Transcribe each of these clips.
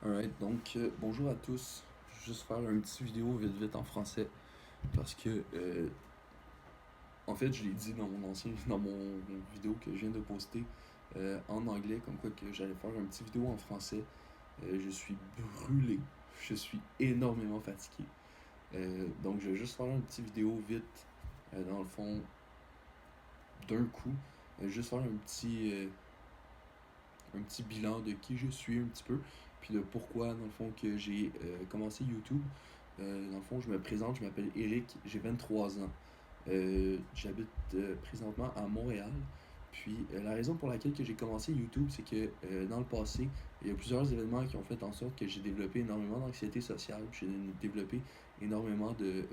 Alright, donc bonjour à tous. Je vais juste faire une petite vidéo vite en français parce que en fait je l'ai dit dans mon vidéo que je viens de poster en anglais comme quoi que j'allais faire une petite vidéo en français. Je suis brûlé, je suis énormément fatigué. Donc je vais juste faire une petite vidéo vite dans le fond d'un coup. Juste faire un petit bilan de qui je suis un petit peu, puis de pourquoi, dans le fond, que j'ai commencé YouTube. Dans le fond, je me présente, je m'appelle Eric, j'ai 23 ans. J'habite présentement à Montréal. Puis la raison pour laquelle que j'ai commencé YouTube, c'est que dans le passé, il y a plusieurs événements qui ont fait en sorte que j'ai développé énormément d'anxiété sociale, puis j'ai développé énormément de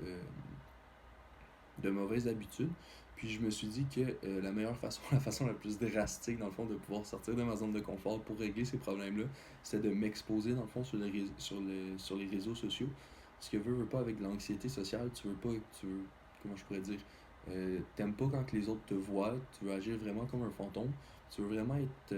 mauvaises habitudes. Puis je me suis dit que la meilleure façon, la façon la plus drastique, dans le fond, de pouvoir sortir de ma zone de confort pour régler ces problèmes-là, c'était de m'exposer, dans le fond, sur les réseaux sociaux. Parce que veux pas, avec l'anxiété sociale, comment je pourrais dire, t'aimes pas quand les autres te voient, tu veux agir vraiment comme un fantôme, tu veux vraiment être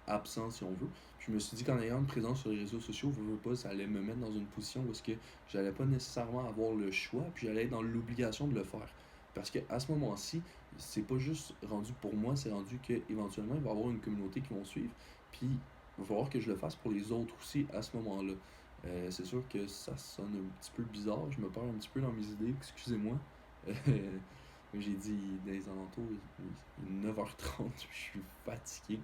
absent si on veut. Puis je me suis dit qu'en ayant une présence sur les réseaux sociaux, veux pas, ça allait me mettre dans une position où est-ce que j'allais pas nécessairement avoir le choix, puis j'allais être dans l'obligation de le faire. Parce que à ce moment-ci, c'est pas juste rendu pour moi, c'est rendu qu'éventuellement il va y avoir une communauté qui vont suivre, puis il va falloir que je le fasse pour les autres aussi à ce moment-là. C'est sûr que ça sonne un petit peu bizarre, je me perds un petit peu dans mes idées, excusez-moi. J'ai dit des alentours, il est 9h30, je suis fatigué.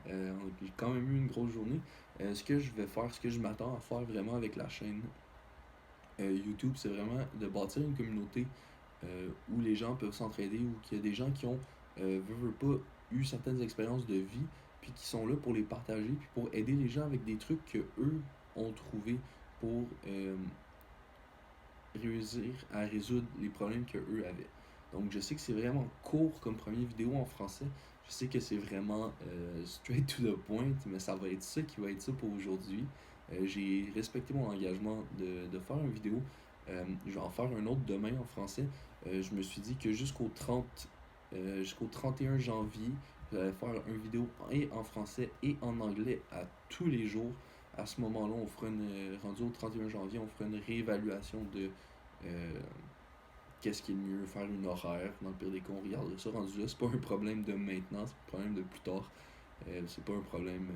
J'ai quand même eu une grosse journée. Ce que je vais faire, ce que je m'attends à faire vraiment avec la chaîne YouTube, c'est vraiment de bâtir une communauté où les gens peuvent s'entraider, où il y a des gens qui ont, veut pas, eu certaines expériences de vie, puis qui sont là pour les partager, puis pour aider les gens avec des trucs que eux ont trouvé pour réussir à résoudre les problèmes que eux avaient. Donc je sais que c'est vraiment court comme première vidéo en français. Je sais que c'est vraiment straight to the point, mais ça va être ça qui va être ça pour aujourd'hui. J'ai respecté mon engagement de faire une vidéo. Je vais en faire un autre demain en français. Je me suis dit que jusqu'au 31 janvier, j'allais faire une vidéo et en français et en anglais à tous les jours. À ce moment-là, rendu au 31 janvier, on fera une réévaluation de euh, qu'est-ce qui est le mieux, faire une horaire. Dans le pire des cas, on regarde ça. Rendu là, c'est pas un problème de maintenant, c'est un problème de plus tard. C'est pas un problème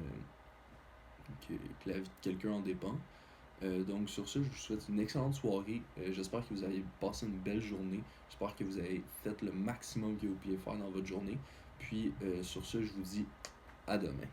que la vie de quelqu'un en dépend. Donc sur ce, je vous souhaite une excellente soirée. J'espère que vous avez passé une belle journée. J'espère que vous avez fait le maximum que vous pouviez faire dans votre journée. Puis sur ce, je vous dis à demain.